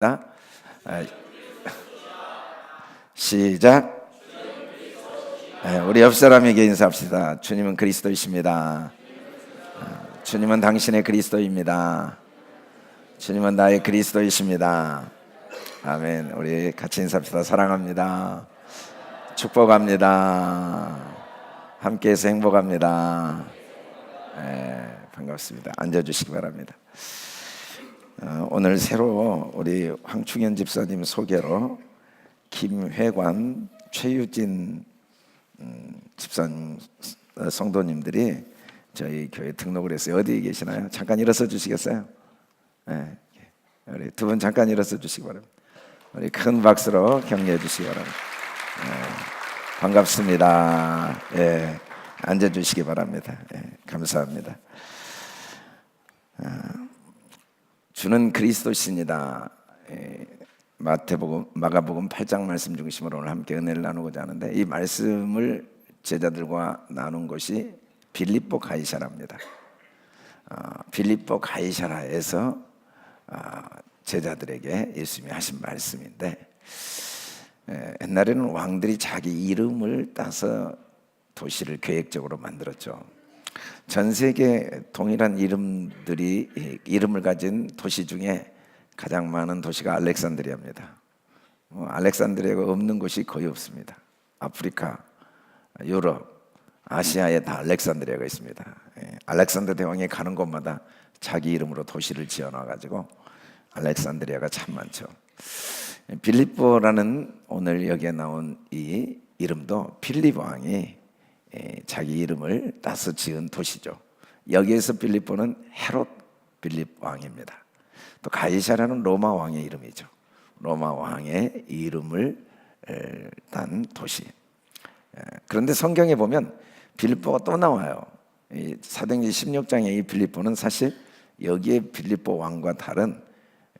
아, 시작. 우리 옆 사람에게 인사합시다. 주님은 그리스도이십니다. 주님은 당신의 그리스도입니다. 주님은 나의 그리스도이십니다. 아멘. 우리 같이 인사합시다. 사랑합니다. 축복합니다. 함께해서 행복합니다. 반갑습니다. 앉아주시기 바랍니다. 오늘 새로 우리 황충현 집사님 소개로 김회관, 최유진 집사님 성도님들이 저희 교회 등록을 했어요. 어디에 계시나요? 잠깐 일어서 주시겠어요? 네. 우리 두 분 잠깐 일어서 주시기 바랍니다. 우리 큰 박수로 격려해 주시기 바랍니다. 반갑습니다. 앉아 주시기 바랍니다. 감사합니다. 주는 그리스도시니다. 마태복음, 마가복음 8장 말씀 중심으로 오늘 함께 은혜를 나누고자 하는데, 이 말씀을 제자들과 나눈 곳이 빌립보 가이사라입니다. 빌립보 가이사라에서 제자들에게 예수님이 하신 말씀인데, 옛날에는 왕들이 자기 이름을 따서 도시를 계획적으로 만들었죠. 전 세계 동일한 이름을 가진 도시 중에 가장 많은 도시가 알렉산드리아입니다. 알렉산드리아가 없는 곳이 거의 없습니다. 아프리카, 유럽, 아시아에 다 알렉산드리아가 있습니다. 알렉산더 대왕이 가는 곳마다 자기 이름으로 도시를 지어놔가지고 알렉산드리아가 참 많죠. 빌립보라는 오늘 여기에 나온 이 이름도 필립 왕이 자기 이름을 따서 지은 도시죠. 여기에서 빌립보는 헤롯 빌립 왕입니다. 또 가이사라는 로마 왕의 이름이죠. 로마 왕의 이름을 딴 도시. 그런데 성경에 보면 빌립보가 또 나와요. 사도행전 16장의 이 빌립보는 사실 여기에 빌립보 왕과 다른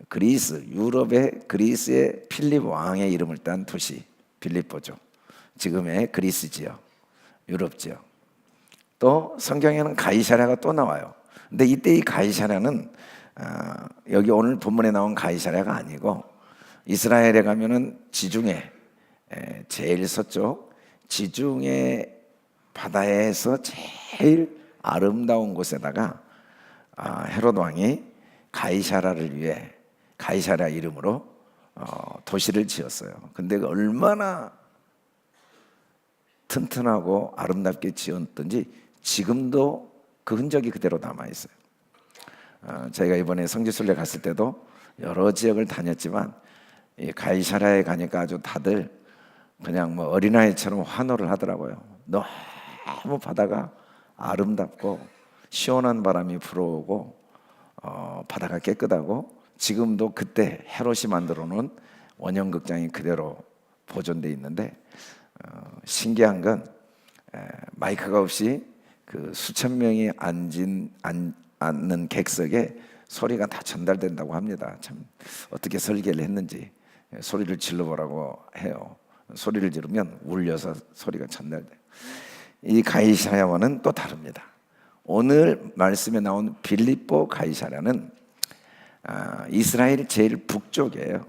그리스, 유럽의 그리스의 필립 왕의 이름을 딴 도시 빌립보죠. 지금의 그리스 지역, 유럽 지역. 또 성경에는 가이사랴가 또 나와요. 근데 이때 이 가이사랴는 여기 오늘 본문에 나온 가이사랴가 아니고, 이스라엘에 가면은 지중해 제일 서쪽 지중해 바다에서 제일 아름다운 곳에다가 헤롯 왕이 가이사랴를 위해 가이사랴 이름으로 도시를 지었어요. 근데 얼마나 튼튼하고 아름답게 지었던지 지금도 그 흔적이 그대로 남아있어요. 저희가 이번에 성지순례 갔을 때도 여러 지역을 다녔지만 이 가이사랴에 가니까 아주 다들 그냥 뭐 어린아이처럼 환호를 하더라고요. 너무 바다가 아름답고 시원한 바람이 불어오고 바다가 깨끗하고, 지금도 그때 헤롯이 만들어 놓은 원형극장이 그대로 보존되어 있는데, 신기한 건 마이크가 없이 그 수천 명이 앉는 객석에 소리가 다 전달된다고 합니다. 참 어떻게 설계를 했는지 소리를 질러보라고 해요. 소리를 지르면 울려서 소리가 전달돼요. 이 가이사랴와는 또 다릅니다. 오늘 말씀에 나온 빌립보 가이사랴는 이스라엘 제일 북쪽이에요.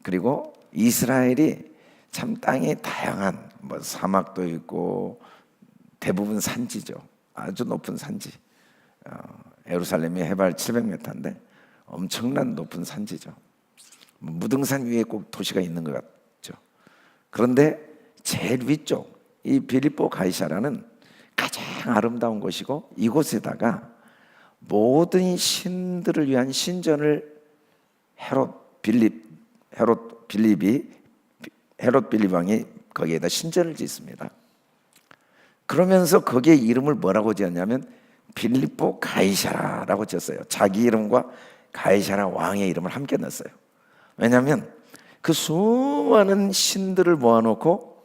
그리고 이스라엘이 참 땅이 다양한, 뭐 사막도 있고 대부분 산지죠. 아주 높은 산지. 예루살렘이 해발 700m인데 엄청난 높은 산지죠. 무등산 위에 꼭 도시가 있는 것 같죠. 그런데 제일 위쪽 이 빌립보 가이사랴는 가장 아름다운 곳이고, 이곳에다가 모든 신들을 위한 신전을 헤롯 빌립 왕이 거기에다 신전을 짓습니다. 그러면서 거기에 이름을 뭐라고 지었냐면 빌립보 가이사랴라고 지었어요. 자기 이름과 가이사랴 왕의 이름을 함께 넣었어요. 왜냐하면 그 수많은 신들을 모아놓고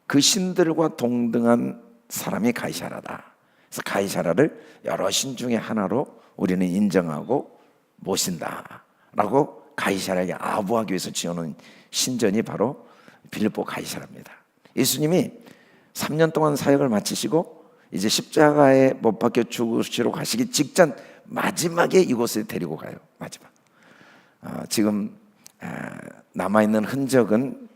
그 신들과 동등한 사람이 가이사랴다. 그래서 가이사랴를 여러 신 중에 하나로 우리는 인정하고 모신다라고 가이사랴에게 아부하기 위해서 지어놓은 신전이 바로 빌립보 가이사랴입니다. 예수님이 3년 동안 사역을 마치시고 이제 십자가에 못 박혀 죽으시러 가시기 직전 마지막에 이곳에 데리고 가요. 마지막. 지금 남아있는 흔적은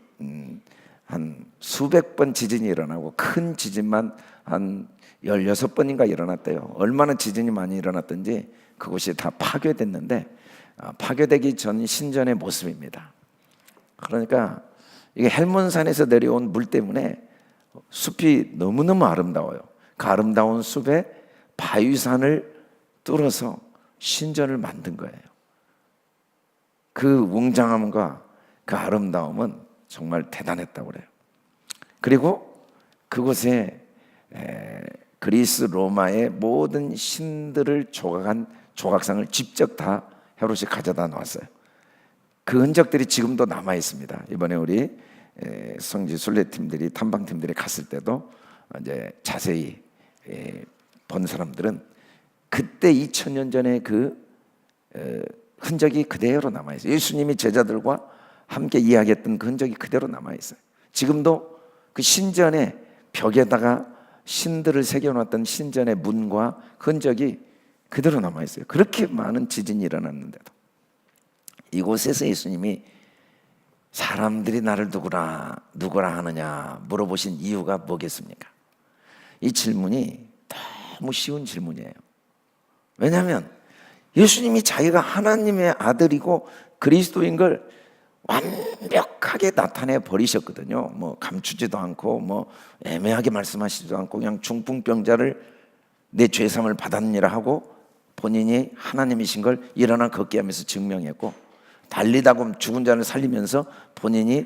한 수백 번 지진이 일어나고 큰 지진만 한 16번인가 일어났대요. 얼마나 지진이 많이 일어났던지 그곳이 다 파괴됐는데 파괴되기 전 신전의 모습입니다. 그러니까 이게 헬몬산에서 내려온 물 때문에 숲이 너무너무 아름다워요. 그 아름다운 숲에 바위산을 뚫어서 신전을 만든 거예요. 그 웅장함과 그 아름다움은 정말 대단했다고 그래요. 그리고 그곳에 그리스 로마의 모든 신들을 조각한 조각상을 직접 다 헤롯이 가져다 놨어요. 그 흔적들이 지금도 남아 있습니다. 이번에 우리 성지 순례팀들이 탐방팀들이 갔을 때도 이제 자세히 본 사람들은 그때 2000년 전에 그 흔적이 그대로 남아 있어요. 예수님이 제자들과 함께 이야기했던 그 흔적이 그대로 남아 있어요. 지금도 그 신전의 벽에다가 신들을 새겨놨던 신전의 문과 흔적이 그대로 남아 있어요. 그렇게 많은 지진이 일어났는데도 이곳에서 예수님이 사람들이 나를 누구라 하느냐 물어보신 이유가 뭐겠습니까? 이 질문이 너무 쉬운 질문이에요. 왜냐하면 예수님이 자기가 하나님의 아들이고 그리스도인 걸 완벽하게 나타내 버리셨거든요. 뭐 감추지도 않고 뭐 애매하게 말씀하시지도 않고 그냥 중풍병자를 내 죄삼을 받았느니라 하고 본인이 하나님이신 걸 일어나 걷게 하면서 증명했고, 달리다가 죽은 자를 살리면서 본인이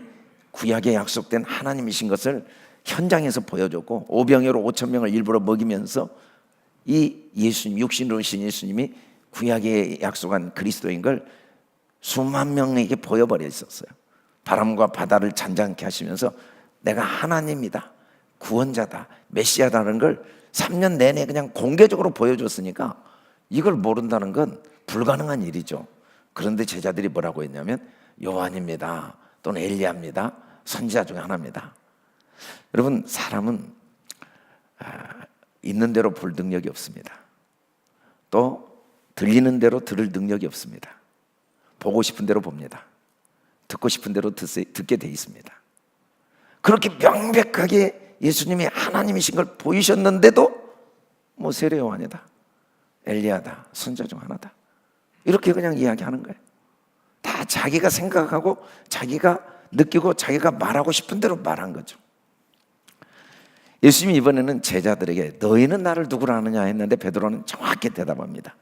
구약에 약속된 하나님이신 것을 현장에서 보여줬고, 오병이어로 5,000명을 일부러 먹이면서 이 예수님, 육신으로 오신 예수님이 구약에 약속한 그리스도인 걸 수만 명에게 보여버려 있었어요. 바람과 바다를 잔잔케 하시면서 내가 하나님이다, 구원자다, 메시아다는 걸 3년 내내 그냥 공개적으로 보여줬으니까 이걸 모른다는 건 불가능한 일이죠. 그런데 제자들이 뭐라고 했냐면 요한입니다, 또는 엘리야입니다, 선지자 중에 하나입니다. 여러분, 사람은 있는 대로 볼 능력이 없습니다. 또 들리는 대로 들을 능력이 없습니다. 보고 싶은 대로 봅니다. 듣고 싶은 대로 듣게 돼 있습니다. 그렇게 명백하게 예수님이 하나님이신 걸 보이셨는데도 뭐 세례 요한이다, 엘리야다, 선지자 중 하나다, 이렇게 그냥 이야기하는 거예요. 다 자기가 생각하고 자기가 느끼고 자기가 말하고 싶은 대로 말한 거죠. 예수님이 이번에는 제자들에게 너희는 나를 누구라 하느냐 했는데 베드로는 정확히 대답합니다.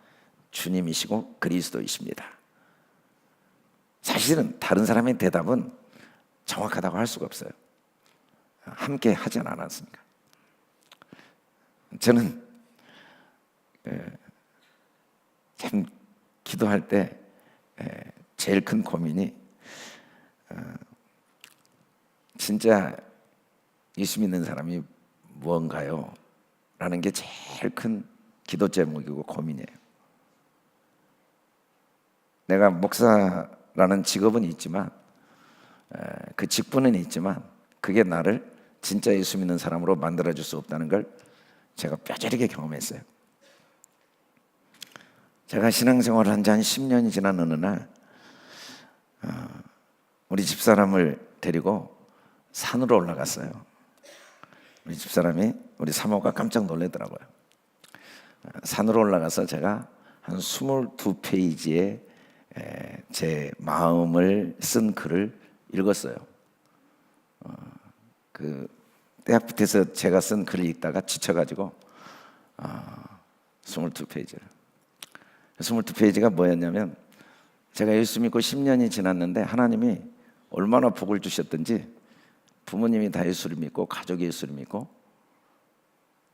주님이시고 그리스도이십니다. 사실은 다른 사람의 대답은 정확하다고 할 수가 없어요. 함께 하지 않았으니까. 저는 참 기도할 때 제일 큰 고민이 진짜 예수 믿는 사람이 무언가요? 라는 게 제일 큰 기도 제목이고 고민이에요. 내가 목사라는 직업은 있지만, 그 직분은 있지만 그게 나를 진짜 예수 믿는 사람으로 만들어줄 수 없다는 걸 제가 뼈저리게 경험했어요. 제가 신앙생활을 한 지 한 10년이 지난 어느 날 우리 집사람을 데리고 산으로 올라갔어요. 우리 집사람이, 우리 사모가 깜짝 놀라더라고요. 산으로 올라가서 제가 한 22페이지에 제 마음을 쓴 글을 읽었어요. 그 대학 밑에서 제가 쓴 글을 읽다가 지쳐가지고 22페이지를 22페이지가 뭐였냐면, 제가 예수 믿고 10년이 지났는데 하나님이 얼마나 복을 주셨던지 부모님이 다 예수를 믿고 가족이 예수를 믿고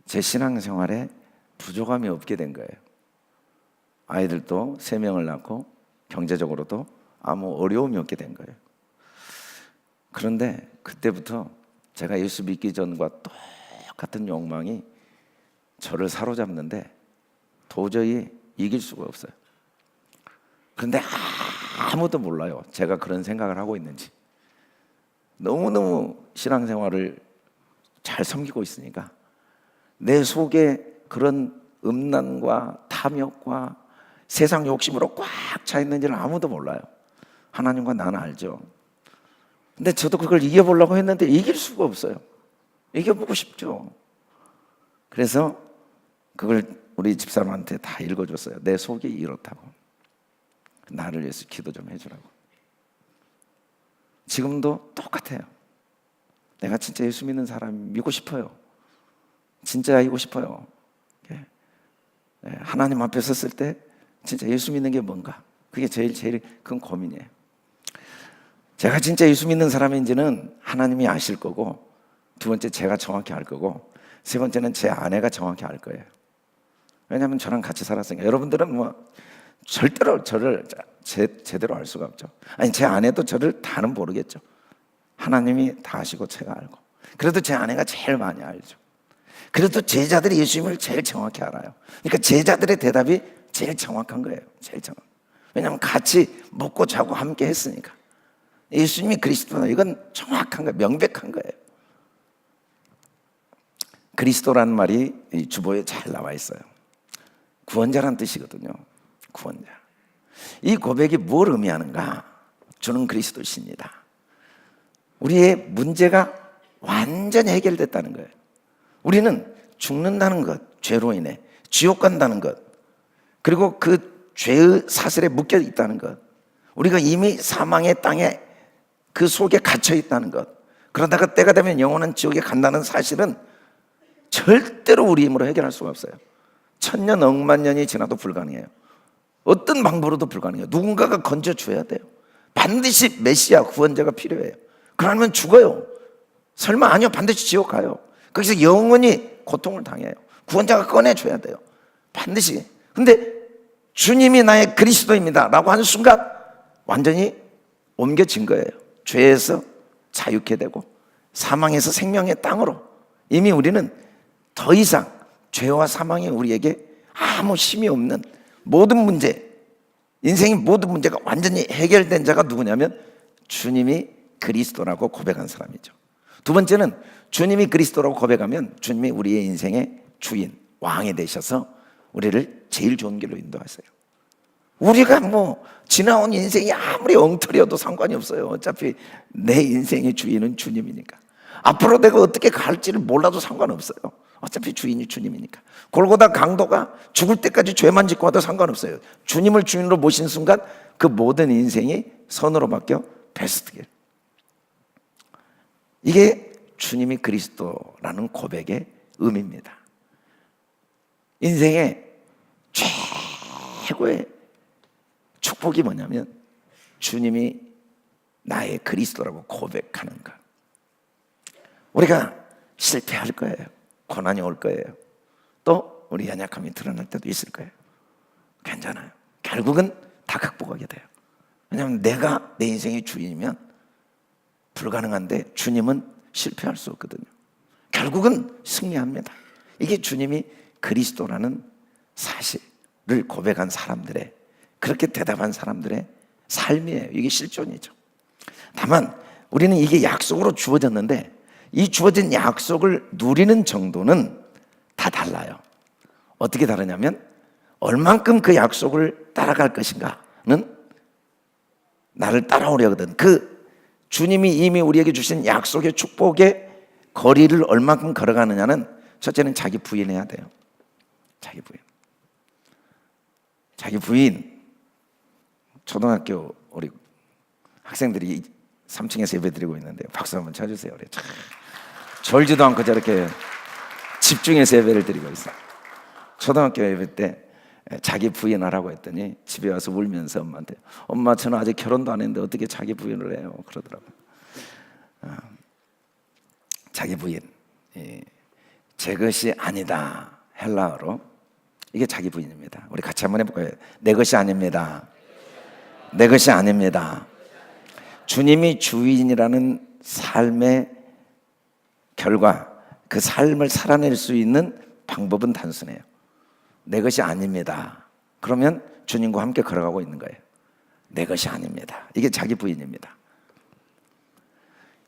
제 신앙생활에 부족함이 없게 된 거예요. 아이들도 3명을 낳고 경제적으로도 아무 어려움이 없게 된 거예요. 그런데 그때부터 제가 예수 믿기 전과 똑같은 욕망이 저를 사로잡는데 도저히 이길 수가 없어요. 그런데 아무도 몰라요, 제가 그런 생각을 하고 있는지. 너무너무 신앙생활을 잘 섬기고 있으니까 내 속에 그런 음란과 탐욕과 세상 욕심으로 꽉 차 있는지를 아무도 몰라요. 하나님과 나는 알죠. 근데 저도 그걸 이겨보려고 했는데 이길 수가 없어요. 이겨보고 싶죠. 그래서 그걸 우리 집사람한테 다 읽어줬어요. 내 속이 이렇다고. 나를 위해서 기도 좀 해주라고. 지금도 똑같아요. 내가 진짜 예수 믿는 사람이고 싶어요. 진짜이고 싶어요. 하나님 앞에 섰을 때 진짜 예수 믿는 게 뭔가, 그게 제일 큰 고민이에요. 제가 진짜 예수 믿는 사람인지는 하나님이 아실 거고, 두 번째 제가 정확히 알 거고, 세 번째는 제 아내가 정확히 알 거예요. 왜냐하면 저랑 같이 살았으니까. 여러분들은 뭐 절대로 저를 제대로 알 수가 없죠. 아니, 제 아내도 저를 다는 모르겠죠. 하나님이 다 아시고 제가 알고. 그래도 제 아내가 제일 많이 알죠. 그래도 제자들이 예수님을 제일 정확히 알아요. 그러니까 제자들의 대답이 제일 정확한 거예요. 제일 정확. 왜냐하면 같이 먹고 자고 함께 했으니까. 예수님이 그리스도다, 이건 정확한 거예요. 명백한 거예요. 그리스도라는 말이 이 주보에 잘 나와 있어요. 구원자란 뜻이거든요. 구원자. 이 고백이 뭘 의미하는가? 주는 그리스도십니다. 우리의 문제가 완전히 해결됐다는 거예요. 우리는 죽는다는 것, 죄로 인해 지옥 간다는 것, 그리고 그 죄의 사슬에 묶여 있다는 것, 우리가 이미 사망의 땅에 그 속에 갇혀 있다는 것, 그러다가 때가 되면 영원한 지옥에 간다는 사실은 절대로 우리 힘으로 해결할 수가 없어요. 천년 억만 년이 지나도 불가능해요. 어떤 방법으로도 불가능해요. 누군가가 건져줘야 돼요. 반드시 메시아 구원자가 필요해요. 그러면 죽어요. 설마? 아니요, 반드시 지옥 가요. 거기서 영원히 고통을 당해요. 구원자가 꺼내줘야 돼요. 반드시. 근데 주님이 나의 그리스도입니다 라고 하는 순간 완전히 옮겨진 거예요. 죄에서 자유케 되고 사망에서 생명의 땅으로. 이미 우리는 더 이상 죄와 사망이 우리에게 아무 힘이 없는 모든 문제, 인생의 모든 문제가 완전히 해결된 자가 누구냐면 주님이 그리스도라고 고백한 사람이죠. 두 번째는 주님이 그리스도라고 고백하면 주님이 우리의 인생의 주인, 왕이 되셔서 우리를 제일 좋은 길로 인도하세요. 우리가 뭐 지나온 인생이 아무리 엉터리여도 상관이 없어요. 어차피 내 인생의 주인은 주님이니까. 앞으로 내가 어떻게 갈지를 몰라도 상관없어요. 어차피 주인이 주님이니까. 골고다 강도가 죽을 때까지 죄만 짓고 와도 상관없어요. 주님을 주인으로 모신 순간 그 모든 인생이 선으로 바뀌어 베스트 길. 이게 주님이 그리스도라는 고백의 의미입니다. 인생의 최고의 축복이 뭐냐면 주님이 나의 그리스도라고 고백하는 것. 우리가 실패할 거예요. 고난이 올 거예요. 또 우리 연약함이 드러날 때도 있을 거예요. 괜찮아요. 결국은 다 극복하게 돼요. 왜냐하면 내가 내 인생의 주인이면 불가능한데 주님은 실패할 수 없거든요. 결국은 승리합니다. 이게 주님이 그리스도라는 사실을 고백한 사람들의, 그렇게 대답한 사람들의 삶이에요. 이게 실존이죠. 다만 우리는 이게 약속으로 주어졌는데 이 주어진 약속을 누리는 정도는 다 달라요. 어떻게 다르냐면 얼만큼 그 약속을 따라갈 것인가는 나를 따라오려거든. 그 주님이 이미 우리에게 주신 약속의 축복의 거리를 얼만큼 걸어가느냐는 첫째는 자기 부인해야 돼요. 자기 부인. 자기 부인. 초등학교 우리 학생들이 3층에서 예배 드리고 있는데 박수 한번 쳐주세요. 우리 졸지도 않고 저렇게 집중해서 예배를 드리고 있어요. 초등학교 예배 때 자기 부인하라고 했더니 집에 와서 울면서 엄마한테, 엄마 저는 아직 결혼도 안 했는데 어떻게 자기 부인을 해요? 그러더라고요. 자기 부인, 제 것이 아니다, 헬라어로 이게 자기 부인입니다. 우리 같이 한번 해볼까요? 내 것이 아닙니다. 내 것이 아닙니다. 주님이 주인이라는 삶의 결과, 그 삶을 살아낼 수 있는 방법은 단순해요. 내 것이 아닙니다. 그러면 주님과 함께 걸어가고 있는 거예요. 내 것이 아닙니다. 이게 자기 부인입니다.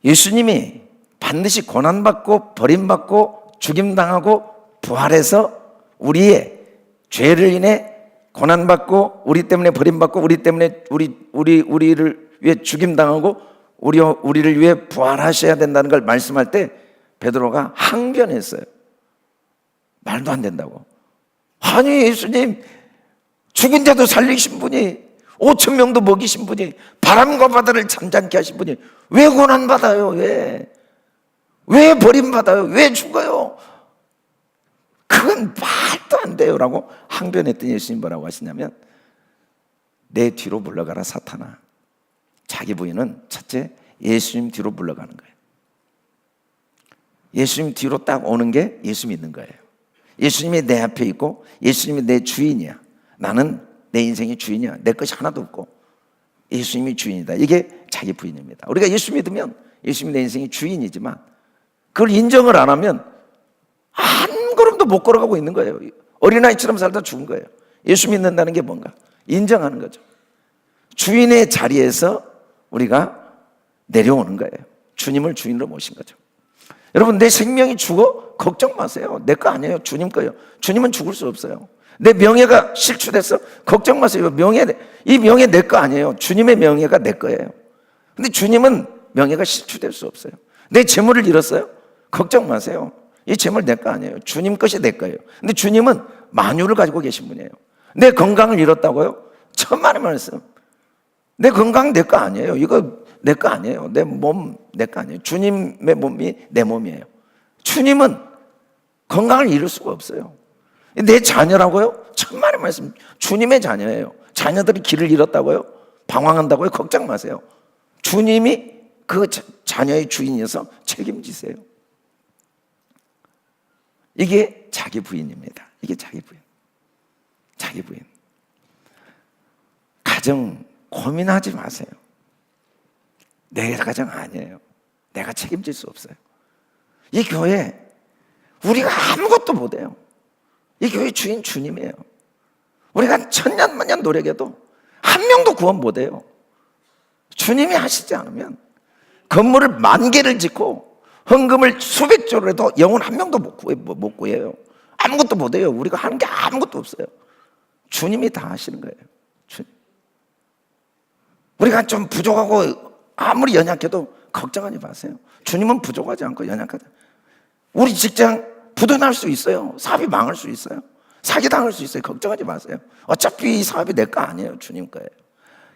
예수님이 반드시 고난받고 버림받고 죽임당하고 부활해서 우리의 죄를 인해 고난받고 우리 때문에 버림받고 우리 때문에 우리를 위해 죽임당하고 우리를 위해 부활하셔야 된다는 걸 말씀할 때 베드로가 항변했어요. 말도 안 된다고. 아니 예수님, 죽은 자도 살리신 분이, 5천 명도 먹이신 분이, 바람과 바다를 잠잠케 하신 분이 왜 고난받아요? 왜 버림받아요? 왜 죽어요? 그건 말도 안 돼요 라고 항변했더니 예수님 뭐라고 하시냐면, 내 뒤로 물러가라 사탄아. 자기 부인은 첫째 예수님 뒤로 물러가는 거예요. 예수님 뒤로 딱 오는 게 예수 믿는 거예요. 예수님이 내 앞에 있고 예수님이 내 주인이야. 나는 내 인생의 주인이야. 내 것이 하나도 없고 예수님이 주인이다. 이게 자기 부인입니다. 우리가 예수 믿으면 예수님이 내 인생의 주인이지만 그걸 인정을 안 하면 한 걸음도 못 걸어가고 있는 거예요. 어린아이처럼 살다 죽은 거예요. 예수 믿는다는 게 뭔가? 인정하는 거죠. 주인의 자리에서 우리가 내려오는 거예요. 주님을 주인으로 모신 거죠. 여러분, 내 생명이 죽어? 걱정 마세요. 내 거 아니에요. 주님 거예요. 주님은 죽을 수 없어요. 내 명예가 실추됐어? 걱정 마세요. 이 명예 내 거 아니에요. 주님의 명예가 내 거예요. 근데 주님은 명예가 실추될 수 없어요. 내 재물을 잃었어요? 걱정 마세요. 이 재물 내 거 아니에요. 주님 것이 내 거예요. 근데 주님은 만유를 가지고 계신 분이에요. 내 건강을 잃었다고요? 천만의 말씀. 내 건강 내 거 아니에요. 이거 내 거 아니에요. 내 몸 내 거 아니에요. 주님의 몸이 내 몸이에요. 주님은 건강을 잃을 수가 없어요. 내 자녀라고요? 천만의 말씀. 주님의 자녀예요. 자녀들이 길을 잃었다고요? 방황한다고요? 걱정 마세요. 주님이 그 자녀의 주인이어서 책임지세요. 이게 자기 부인입니다. 이게 자기 부인. 자기 부인. 가정 고민하지 마세요. 내 가정 아니에요. 내가 책임질 수 없어요. 이 교회 우리가 아무것도 못해요. 이 교회 주인 주님이에요. 우리가 천년만년 노력해도 한 명도 구원 못해요. 주님이 하시지 않으면 건물을 10,000개를 짓고 헌금을 수백 조를 해도 영혼 한 명도 못 구해요. 아무것도 못해요. 우리가 하는 게 아무것도 없어요. 주님이 다 하시는 거예요. 주님. 우리가 좀 부족하고 아무리 연약해도 걱정하지 마세요. 주님은 부족하지 않고 연약하다. 우리 직장 부도날 수 있어요. 사업이 망할 수 있어요. 사기당할 수 있어요. 걱정하지 마세요. 어차피 이 사업이 내 거 아니에요. 주님 거예요.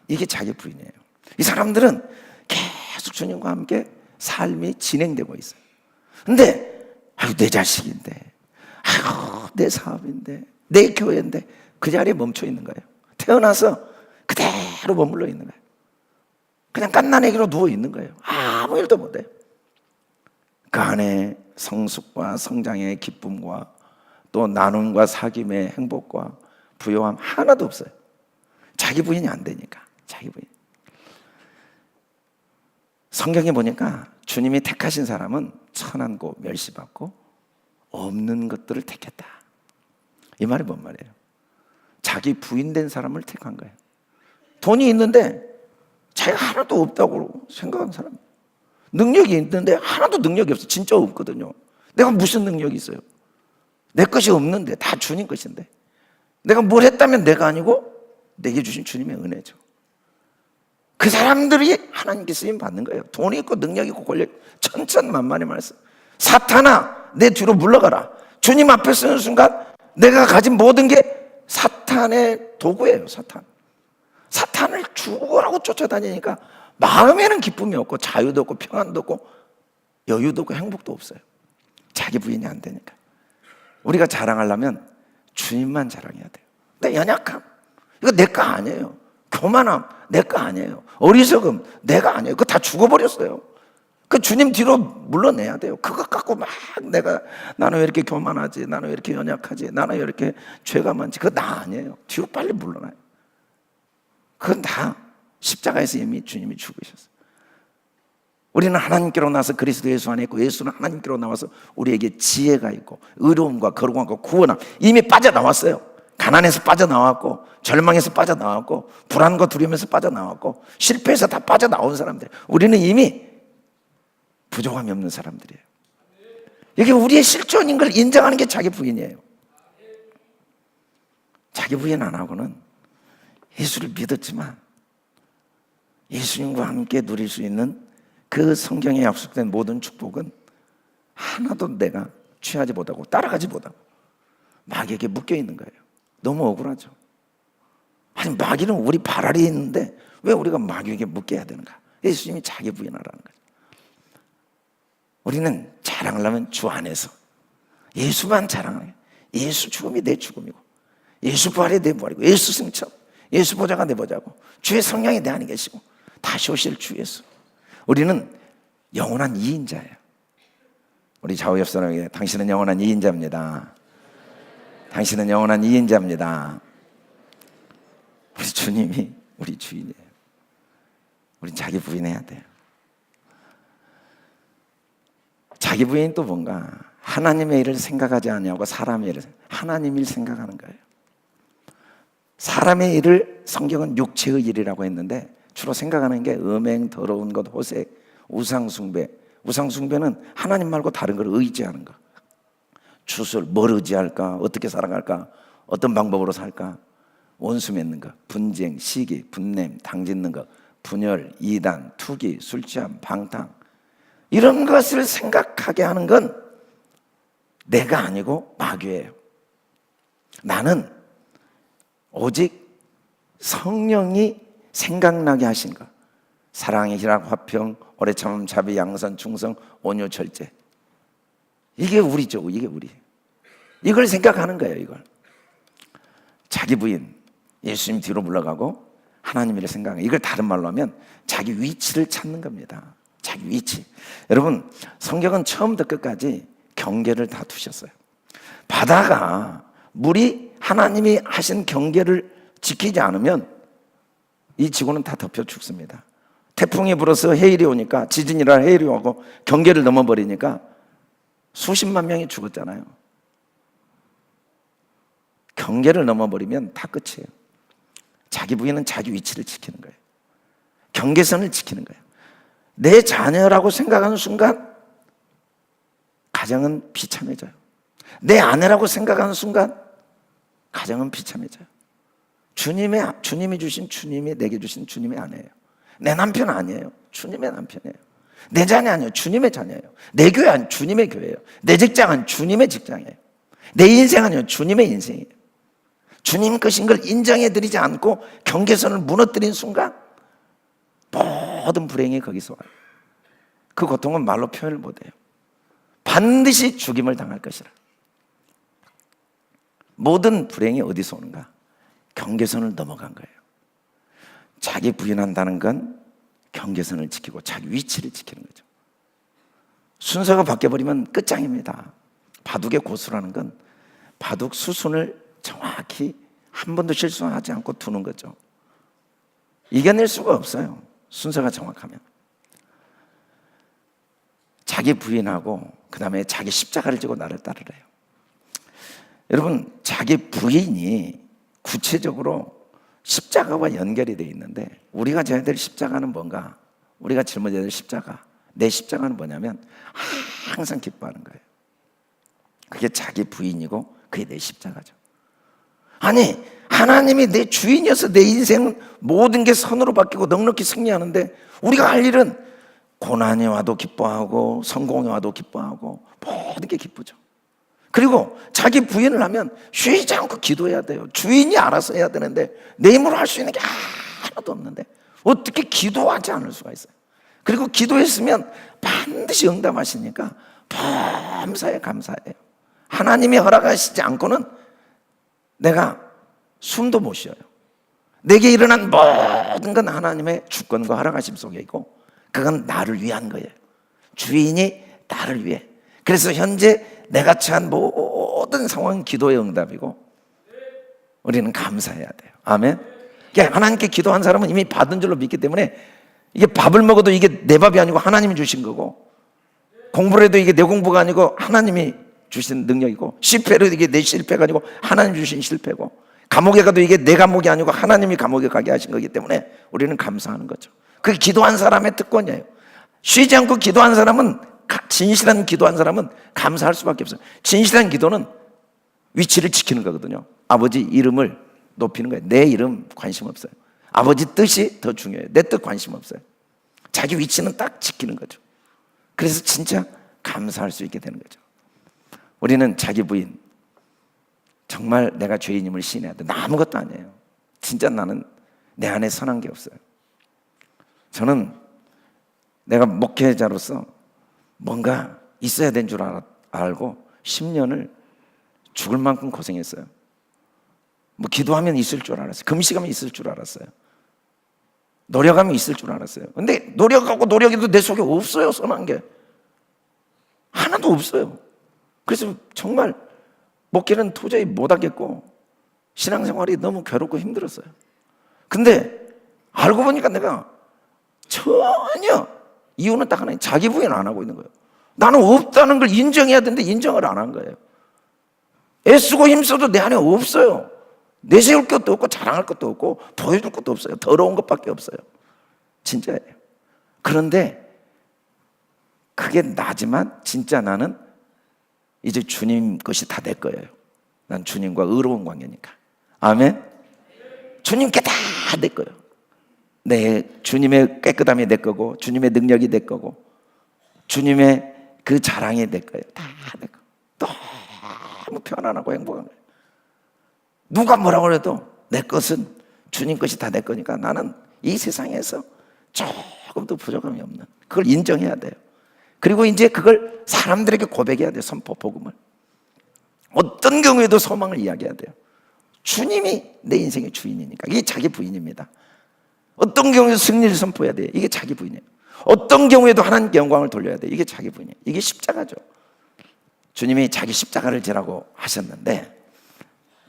이게 자기 부인이에요. 이 사람들은 계속 주님과 함께 삶이 진행되고 있어요. 근데 내 자식인데, 내 사업인데, 내 교회인데 그 자리에 멈춰 있는 거예요. 태어나서 그대로 머물러 있는 거예요. 그냥 갓난아기로 누워 있는 거예요. 아무 일도 못해요. 그 안에 성숙과 성장의 기쁨과 또 나눔과 사귐의 행복과 부요함 하나도 없어요. 자기 부인이 안 되니까. 자기 부인. 성경에 보니까 주님이 택하신 사람은 천한고 멸시받고 없는 것들을 택했다. 이 말이 뭔 말이에요? 자기 부인된 사람을 택한 거예요. 돈이 있는데 자기가 하나도 없다고 생각한 사람. 능력이 있는데 하나도 능력이 없어. 진짜 없거든요. 내가 무슨 능력이 있어요? 내 것이 없는데 다 주님 것인데 내가 뭘 했다면 내가 아니고 내게 주신 주님의 은혜죠. 그 사람들이 하나님께 쓰임 받는 거예요. 돈이 있고 능력이 있고 권력, 천천만만의 말씀. 사탄아, 내 뒤로 물러가라. 주님 앞에 서는 순간 내가 가진 모든 게 사탄의 도구예요. 사탄을 죽으라고 쫓아다니니까 마음에는 기쁨이 없고 자유도 없고 평안도 없고 여유도 없고 행복도 없어요. 자기 부인이 안 되니까. 우리가 자랑하려면 주님만 자랑해야 돼요. 내 연약함, 이거 내 거 아니에요. 교만함, 내 거 아니에요. 어리석음, 내가 아니에요. 그거 다 죽어버렸어요. 그 주님 뒤로 물러내야 돼요. 그거 갖고 막 나는 왜 이렇게 교만하지? 나는 왜 이렇게 연약하지? 나는 왜 이렇게 죄가 많지? 그거 나 아니에요. 뒤로 빨리 물러나요. 그건 다 십자가에서 이미 주님이 죽으셨어요. 우리는 하나님께로 나와서 그리스도 예수 안에 있고 예수는 하나님께로 나와서 우리에게 지혜가 있고 의로움과 거룩함과 구원함 이미 빠져나왔어요. 가난에서 빠져나왔고 절망에서 빠져나왔고 불안과 두려움에서 빠져나왔고 실패해서 다 빠져나온 사람들. 우리는 이미 부족함이 없는 사람들이에요. 이게 우리의 실존인 걸 인정하는 게 자기 부인이에요. 자기 부인 안 하고는 예수를 믿었지만 예수님과 함께 누릴 수 있는 그 성경에 약속된 모든 축복은 하나도 내가 취하지 못하고 따라가지 못하고 마귀에게 묶여 있는 거예요. 너무 억울하죠. 아니, 마귀는 우리 발 아래에 있는데 왜 우리가 마귀에게 묶여야 되는가? 예수님이 자기 부인하라는 거죠. 우리는 자랑하려면 주 안에서 예수만 자랑하는 거예요. 예수 죽음이 내 죽음이고, 예수 부활이 내 부활이고, 예수 승천, 예수 보좌가 내 보좌고, 주의 성령이 내 안에 계시고, 다시 오실 주 예수. 우리는 영원한 2인자예요. 우리 좌우 옆 사람에게 당신은 영원한 2인자입니다. 당신은 영원한 2인자입니다. 우리 주님이 우리 주인이에요. 우린 자기 부인해야 돼요. 자기 부인 또 뭔가 하나님의 일을 생각하지 않냐고 사람의 일을, 하나님 일 생각하는 거예요. 사람의 일을 성경은 육체의 일이라고 했는데 주로 생각하는 게 음행, 더러운 것, 호색, 우상숭배. 우상숭배는 하나님 말고 다른 걸 의지하는 거. 주술, 뭘 의지할까? 어떻게 살아갈까? 어떤 방법으로 살까? 원수 맺는 거, 분쟁, 시기, 분냄, 당짓는 거, 분열, 이단, 투기, 술 취함, 방탕, 이런 것을 생각하게 하는 건 내가 아니고 마귀예요. 나는 오직 성령이 생각나게 하신 것, 사랑의 희락, 화평, 오래 참음, 자비, 양선, 충성, 온유, 절제, 이게 우리죠. 이게 우리. 이걸 생각하는 거예요. 이걸. 자기 부인, 예수님 뒤로 물러가고 하나님 일을 생각하는, 이걸 다른 말로 하면 자기 위치를 찾는 겁니다. 자기 위치. 여러분, 성경은 처음부터 끝까지 경계를 다 두셨어요. 바다가 물이 하나님이 하신 경계를 지키지 않으면 이 지구는 다 덮여 죽습니다. 태풍이 불어서 해일이 오니까, 지진이라 해일이 오고 경계를 넘어버리니까 수십만 명이 죽었잖아요. 경계를 넘어버리면 다 끝이에요. 자기 부인은 자기 위치를 지키는 거예요. 경계선을 지키는 거예요. 내 자녀라고 생각하는 순간 가정은 비참해져요. 내 아내라고 생각하는 순간 가정은 비참해져요. 주님이 주신, 주님이 내게 주신 주님의 아내예요. 내 남편 아니에요. 주님의 남편이에요. 내 자녀 아니에요. 주님의 자녀예요. 내 교회 아니에요. 주님의 교회예요. 내 직장은 주님의 직장이에요. 내 인생 아니에요. 주님의 인생이에요. 주님 것인 걸 인정해드리지 않고 경계선을 무너뜨린 순간 모든 불행이 거기서 와요. 그 고통은 말로 표현을 못해요. 반드시 죽임을 당할 것이라. 모든 불행이 어디서 오는가? 경계선을 넘어간 거예요. 자기 부인한다는 건 경계선을 지키고 자기 위치를 지키는 거죠. 순서가 바뀌어버리면 끝장입니다. 바둑의 고수라는 건 바둑 수순을 정확히 한 번도 실수하지 않고 두는 거죠. 이겨낼 수가 없어요. 순서가 정확하면. 자기 부인하고 그 다음에 자기 십자가를 지고 나를 따르래요. 여러분, 자기 부인이 구체적으로 십자가와 연결이 되어 있는데, 우리가 져야 될 십자가는 뭔가? 우리가 짊어져야 될 십자가, 내 십자가는 뭐냐면 항상 기뻐하는 거예요. 그게 자기 부인이고 그게 내 십자가죠. 아니, 하나님이 내 주인이어서 내 인생은 모든 게 선으로 바뀌고 넉넉히 승리하는데, 우리가 할 일은 고난이 와도 기뻐하고 성공이 와도 기뻐하고 모든 게 기쁘죠. 그리고 자기 부인을 하면 쉬지 않고 기도해야 돼요. 주인이 알아서 해야 되는데 내 힘으로 할 수 있는 게 하나도 없는데 어떻게 기도하지 않을 수가 있어요. 그리고 기도했으면 반드시 응답하시니까 범사에 감사해요. 하나님이 허락하시지 않고는 내가 숨도 못 쉬어요. 내게 일어난 모든 건 하나님의 주권과 허락하심 속에 있고, 그건 나를 위한 거예요. 주인이 나를 위해. 그래서 현재 내가 처한 모든 상황은 기도의 응답이고 우리는 감사해야 돼요. 아멘. 그러니까 하나님께 기도한 사람은 이미 받은 줄로 믿기 때문에, 이게 밥을 먹어도 이게 내 밥이 아니고 하나님이 주신 거고, 공부를 해도 이게 내 공부가 아니고 하나님이 주신 능력이고, 실패를 해도 이게 내 실패가 아니고 하나님 주신 실패고, 감옥에 가도 이게 내 감옥이 아니고 하나님이 감옥에 가게 하신 거기 때문에 우리는 감사하는 거죠. 그게 기도한 사람의 특권이에요. 쉬지 않고 기도한 사람은, 진실한 기도한 사람은 감사할 수밖에 없어요. 진실한 기도는 위치를 지키는 거거든요. 아버지 이름을 높이는 거예요. 내 이름 관심 없어요. 아버지 뜻이 더 중요해요. 내 뜻 관심 없어요. 자기 위치는 딱 지키는 거죠. 그래서 진짜 감사할 수 있게 되는 거죠. 우리는 자기 부인, 정말 내가 죄인임을 시인해야 돼. 나 아무것도 아니에요. 진짜 나는 내 안에 선한 게 없어요. 저는 내가 목회자로서 뭔가 있어야 되는 줄 알고 10년을 죽을 만큼 고생했어요. 뭐 기도하면 있을 줄 알았어요. 금식하면 있을 줄 알았어요. 노력하면 있을 줄 알았어요. 근데 노력하고 노력해도 내 속에 없어요. 선한 게 하나도 없어요. 그래서 정말 목회는 도저히 못하겠고 신앙생활이 너무 괴롭고 힘들었어요. 근데 알고 보니까 내가 전혀 이유는 딱 하나예요. 자기 부인 안 하고 있는 거예요. 나는 없다는 걸 인정해야 되는데 인정을 안 한 거예요. 애쓰고 힘써도 내 안에 없어요. 내세울 것도 없고 자랑할 것도 없고 보여줄 것도 없어요. 더러운 것밖에 없어요. 진짜예요. 그런데 그게 나지만 진짜 나는 이제 주님 것이 다 내 거예요. 난 주님과 의로운 관계니까. 아멘. 주님께 다 내 거예요. 주님의 깨끗함이 내 거고 주님의 능력이 내 거고 주님의 그 자랑이 내 거예요. 다 내 거. 너무 편안하고 행복한 거예요. 누가 뭐라고 해도 내 것은 주님 것이 다 내 거니까 나는 이 세상에서 조금도 부족함이 없는, 그걸 인정해야 돼요. 그리고 이제 그걸 사람들에게 고백해야 돼요. 선포, 복음을. 어떤 경우에도 소망을 이야기해야 돼요. 주님이 내 인생의 주인이니까. 이게 자기 부인입니다. 어떤 경우에도 승리를 선포해야 돼요. 이게 자기 부인이에요. 어떤 경우에도 하나님께 영광을 돌려야 돼요. 이게 자기 부인이에요. 이게 십자가죠. 주님이 자기 십자가를 지라고 하셨는데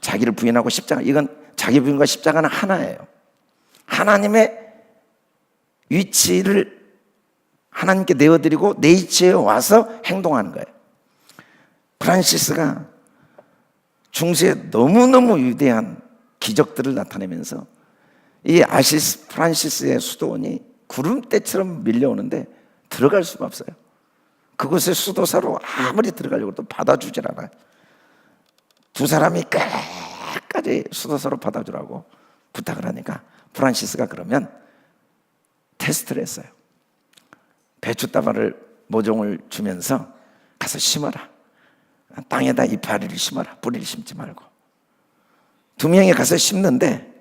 자기를 부인하고 십자가, 이건 자기 부인과 십자가는 하나예요. 하나님의 위치를 하나님께 내어드리고 내 위치에 와서 행동하는 거예요. 프란시스가 중세에 너무너무 위대한 기적들을 나타내면서 이 아시스 프란시스의 수도원이 구름대처럼 밀려오는데 들어갈 수가 없어요. 그곳에 수도사로 아무리 들어가려고 해도 받아주질 않아요. 두 사람이 끝까지 수도사로 받아주라고 부탁을 하니까 프란시스가 그러면 테스트를 했어요. 배추다발을 모종을 주면서 가서 심어라. 땅에다 이파리를 심어라. 뿌리를 심지 말고. 두 명이 가서 심는데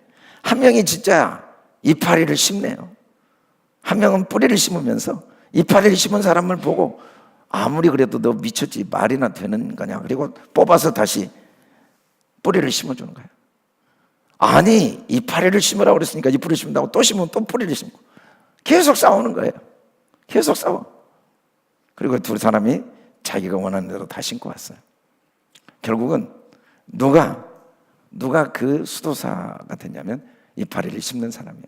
한 명이 진짜 이파리를 심네요. 한 명은 뿌리를 심으면서 이파리를 심은 사람을 보고 아무리 그래도 너 미쳤지 말이나 되는 거냐. 그리고 뽑아서 다시 뿌리를 심어주는 거예요. 아니 이파리를 심으라고 그랬으니까 이파리를 심는다고 또 심으면 또 뿌리를 심고 계속 싸우는 거예요. 계속 싸워. 그리고 두 사람이 자기가 원하는 대로 다 심고 왔어요. 결국은 누가 그 수도사가 됐냐면 이파리를 심는 사람이에요.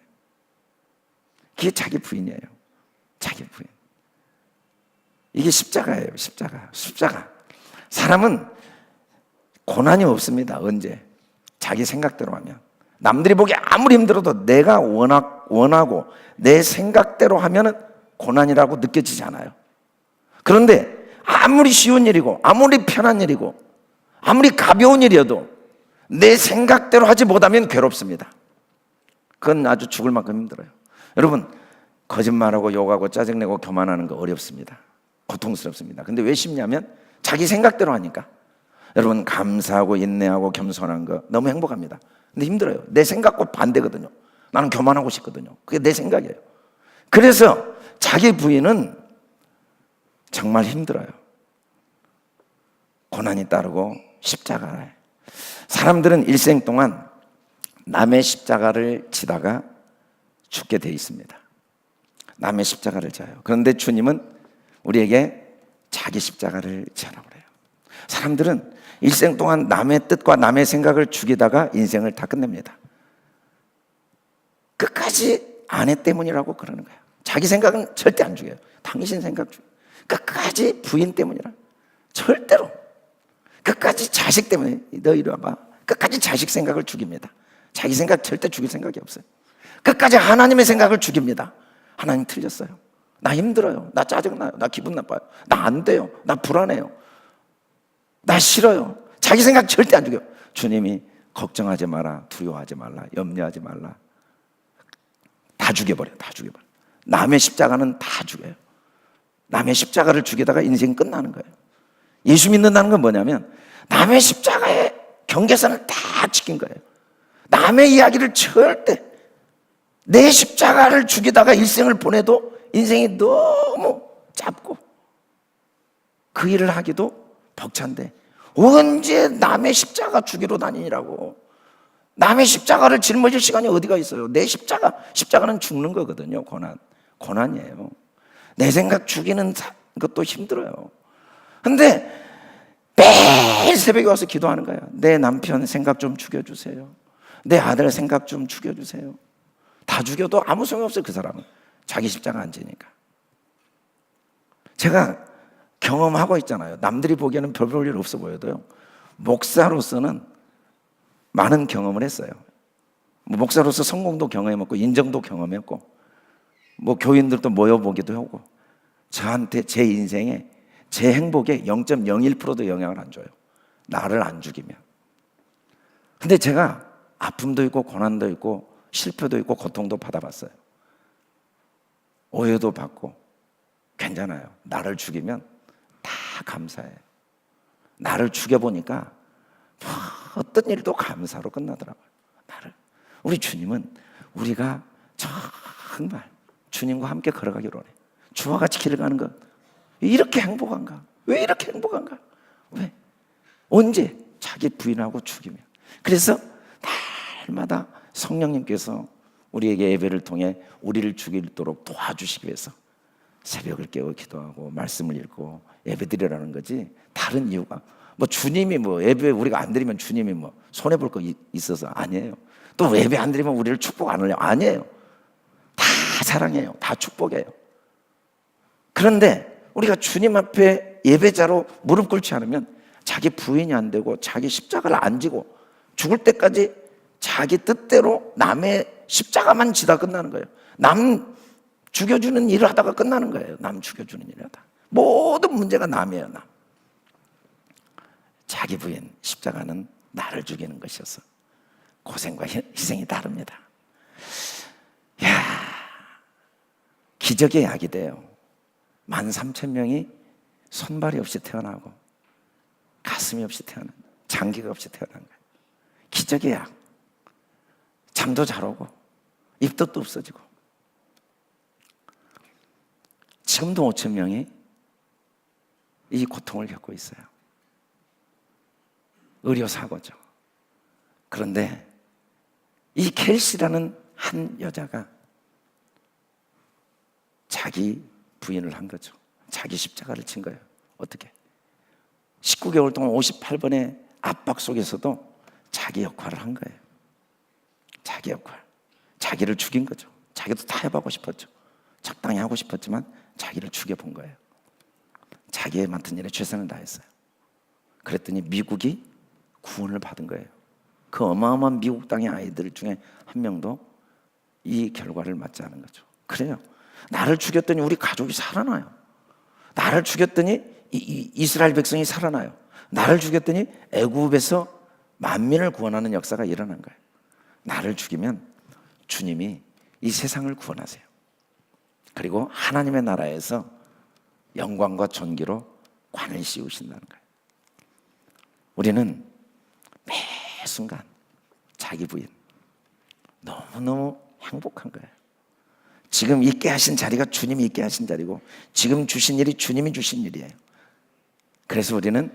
그게 자기 부인이에요. 자기 부인. 이게 십자가예요. 십자가. 사람은 고난이 없습니다. 언제? 자기 생각대로 하면. 남들이 보기에 아무리 힘들어도 내가 원하고 내 생각대로 하면은 고난이라고 느껴지지 않아요. 그런데 아무리 쉬운 일이고 아무리 편한 일이고 아무리 가벼운 일이어도 내 생각대로 하지 못하면 괴롭습니다. 그건 아주 죽을 만큼 힘들어요. 여러분, 거짓말하고 욕하고 짜증내고 교만하는 거 어렵습니다. 고통스럽습니다. 근데 왜 쉽냐면 자기 생각대로 하니까. 여러분, 감사하고 인내하고 겸손한 거 너무 행복합니다. 근데 힘들어요. 내 생각과 반대거든요. 나는 교만하고 싶거든요. 그게 내 생각이에요. 그래서 자기 부인은 정말 힘들어요. 고난이 따르고 십자가를. 사람들은 일생 동안 남의 십자가를 지다가 죽게 돼 있습니다. 남의 십자가를 져요. 그런데 주님은 우리에게 자기 십자가를 지라고 그래요. 사람들은 일생 동안 남의 뜻과 남의 생각을 죽이다가 인생을 다 끝냅니다. 끝까지 아내 때문이라고 그러는 거예요. 자기 생각은 절대 안 죽여요. 당신 생각 죽여요. 끝까지 부인 때문이라. 절대로. 끝까지 자식 때문에. 너 이리 와봐. 끝까지 자식 생각을 죽입니다. 자기 생각 절대 죽일 생각이 없어요. 끝까지 하나님의 생각을 죽입니다. 하나님 틀렸어요. 나 힘들어요. 나 짜증나요. 나 기분 나빠요. 나 안 돼요. 나 불안해요. 나 싫어요. 자기 생각 절대 안 죽여요. 주님이 걱정하지 마라. 두려워하지 말라. 염려하지 말라. 다 죽여버려요. 다 죽여버려요. 남의 십자가는 다 죽여요. 남의 십자가를 죽이다가 인생 끝나는 거예요. 예수 믿는다는 건 뭐냐면 남의 십자가의 경계선을 다 지킨 거예요. 남의 이야기를 절대, 내 십자가를 죽이다가 일생을 보내도 인생이 너무 짧고 그 일을 하기도 벅찬데 언제 남의 십자가 죽이러 다니라고. 남의 십자가를 짊어질 시간이 어디가 있어요? 내 십자가는 죽는 거거든요. 고난이에요. 내 생각 죽이는 것도 힘들어요. 근데 매일 새벽에 와서 기도하는 거예요. 내 남편 생각 좀 죽여주세요. 내 아들 생각 좀 죽여주세요. 다 죽여도 아무 소용없어요. 그 사람은 자기 십자가 안 지니까. 제가 경험하고 있잖아요. 남들이 보기에는 별 볼 일 없어 보여도요, 목사로서는 많은 경험을 했어요. 목사로서 성공도 경험했고 인정도 경험했고 교인들도 모여보기도 하고 저한테 제 인생에 제 행복에 0.01%도 영향을 안 줘요. 나를 안 죽이면. 근데 제가 아픔도 있고 고난도 있고 실패도 있고 고통도 받아봤어요. 오해도 받고. 괜찮아요. 나를 죽이면 다 감사해요. 나를 죽여보니까 어떤 일도 감사로 끝나더라고요. 우리 주님은 우리가 정말 주님과 함께 걸어가기로 해요. 주와 같이 길을 가는 것, 이렇게 행복한가? 왜 이렇게 행복한가? 왜? 언제? 자기 부인하고 죽이면. 그래서 날마다 성령님께서 우리에게 예배를 통해 우리를 죽이도록 도와주시기 위해서 새벽을 깨워 기도하고 말씀을 읽고 예배드리라는 거지, 다른 이유가 주님이 예배 우리가 안 드리면 주님이 손해볼 거 있어서 아니에요. 또 예배 안 드리면 우리를 축복 안 하려고 아니에요. 다 사랑해요. 다 축복해요. 그런데 우리가 주님 앞에 예배자로 무릎 꿇지 않으면 자기 부인이 안 되고 자기 십자가를 안 지고 죽을 때까지 자기 뜻대로 남의 십자가만 지다 끝나는 거예요. 남 죽여주는 일을 하다가 끝나는 거예요. 남 죽여주는 일을 하다. 모든 문제가 남이에요. 남. 자기 부인 십자가는 나를 죽이는 것이어서 고생과 희생이 다릅니다. 야, 기적의 약이 돼요. 13,000명이 손발이 없이 태어나고 가슴이 없이 태어난, 장기가 없이 태어난 거예요. 기적의 약. 잠도 잘 오고 입덧도 없어지고. 지금도 5,000명이 이 고통을 겪고 있어요. 의료사고죠. 그런데 이 켈시라는 한 여자가 자기 부인을 한 거죠. 자기 십자가를 친 거예요. 어떻게? 19개월 동안 58번의 압박 속에서도 자기 역할을 한 거예요. 자기 역할. 자기를 죽인 거죠. 자기도 다 해보고 싶었죠. 적당히 하고 싶었지만 자기를 죽여본 거예요. 자기의 맡은 일에 최선을 다했어요. 그랬더니 미국이 구원을 받은 거예요. 그 어마어마한 미국 땅의 아이들 중에 한 명도 이 결과를 맞지 않은 거죠. 그래요. 나를 죽였더니 우리 가족이 살아나요. 나를 죽였더니 이스라엘 백성이 살아나요. 나를 죽였더니 애굽에서 만민을 구원하는 역사가 일어난 거예요. 나를 죽이면 주님이 이 세상을 구원하세요. 그리고 하나님의 나라에서 영광과 존귀로 관을 씌우신다는 거예요. 우리는 매 순간 자기 부인 너무너무 행복한 거예요. 지금 있게 하신 자리가 주님이 있게 하신 자리고 지금 주신 일이 주님이 주신 일이에요. 그래서 우리는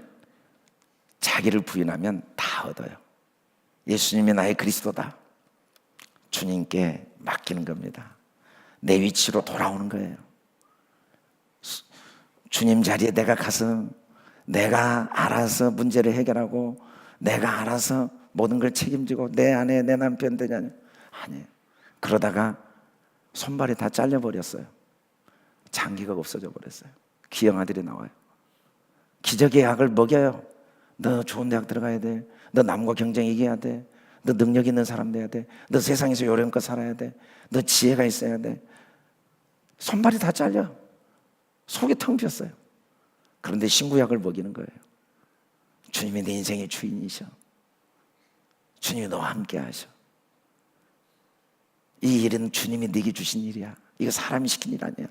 자기를 부인하면 다 얻어요. 예수님이 나의 그리스도다. 주님께 맡기는 겁니다. 내 위치로 돌아오는 거예요. 주님 자리에 내가 가서 내가 알아서 문제를 해결하고 내가 알아서 모든 걸 책임지고 내 아내 내 남편 되냐, 아니에요. 그러다가 손발이 다 잘려버렸어요. 장기가 없어져 버렸어요. 기형 아들이 나와요. 기적의 약을 먹여요. 너 좋은 대학 들어가야 돼. 너 남과 경쟁 이겨야 돼. 너 능력 있는 사람 돼야 돼. 너 세상에서 요령껏 살아야 돼. 너 지혜가 있어야 돼. 손발이 다 잘려. 속이 텅 비었어요. 그런데 신구약을 먹이는 거예요. 주님이 내 인생의 주인이셔. 주님이 너와 함께 하셔. 이 일은 주님이 네게 주신 일이야. 이거 사람이 시킨 일 아니야.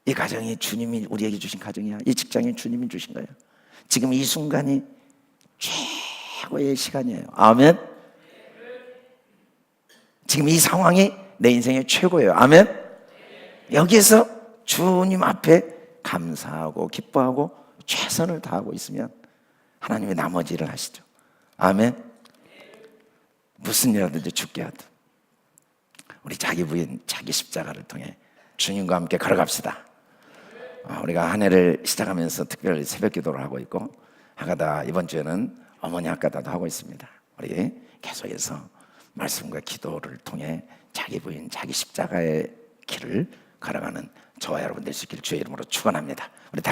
이 가정이 주님이 우리에게 주신 가정이야. 이 직장이 주님이 주신 거야. 지금 이 순간이 최고의 시간이에요. 아멘. 지금 이 상황이 내 인생의 최고예요. 아멘. 여기에서 주님 앞에 감사하고 기뻐하고 최선을 다하고 있으면 하나님이 나머지 일을 하시죠. 아멘. 무슨 일이라든지 죽게 하든 우리 자기 부인, 자기 십자가를 통해 주님과 함께 걸어갑시다. 우리가 한 해를 시작하면서 특별히 새벽 기도를 하고 있고, 하가다 이번 주에는 어머니 학가다도 하고 있습니다. 우리 계속해서 말씀과 기도를 통해 자기 부인, 자기 십자가의 길을 걸어가는 저와 여러분 될 수 있기를 주의 이름으로 축원합니다. 우리 다